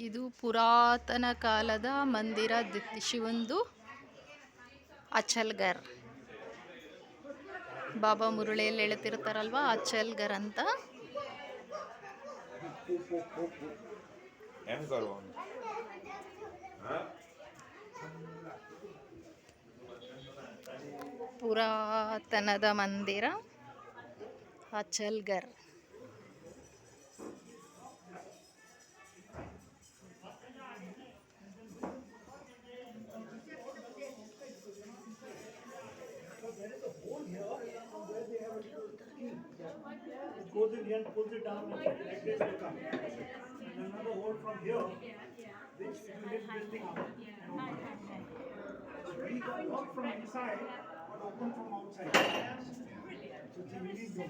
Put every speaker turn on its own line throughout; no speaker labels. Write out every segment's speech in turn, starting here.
ಇದು ಪುರಾತನ ಕಾಲದ ಮಂದಿರ ಶಿವಂದು ಅಚಲ್ಗರ್. ಬಾಬಾ ಮುರುಳಿಯಲ್ಲಿ ಹೇಳ್ತಿರ್ತಾರಲ್ವಾ ಅಚಲ್ಗರ್ ಅಂತ. ಪುರಾತನದ ಮಂದಿರ ಅಚಲ್ಗರ್.
It goes in here and pulls it down like this will come. And another hole from here, which will lift this thing up. So we can lock from inside, but open from outside. So it's a unique door.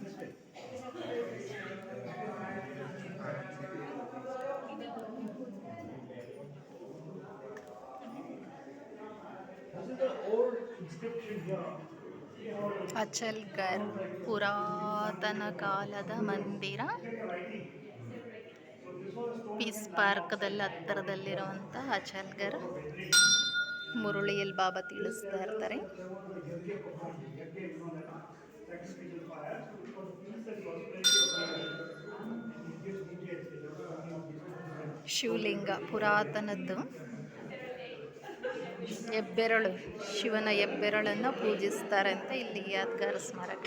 This way. This is the old inscription here.
ಅಚಲ್ಗರ್ ಪುರಾತನ ಕಾಲದ ಮಂದಿರ. Piece ಪಾರ್ಕ್ದಲ್ಲಿ ಹತ್ತಿರದಲ್ಲಿರುವಂಥ ಅಚಲ್ಗರ್. ಮುರುಳಿಯಲ್ಲಿ ಬಾಬಾ ತಿಳಿಸ್ತಾ ಇರ್ತಾರೆ. ಶಿವಲಿಂಗ ಪುರಾತನದ್ದು. ಹೆಬ್ಬೆರಳು, ಶಿವನ ಹೆಬ್ಬೆರಳನ್ನು ಪೂಜಿಸ್ತಾರೆ ಅಂತ ಇಲ್ಲಿ ಯಾದಗಾರ ಸ್ಮಾರಕ.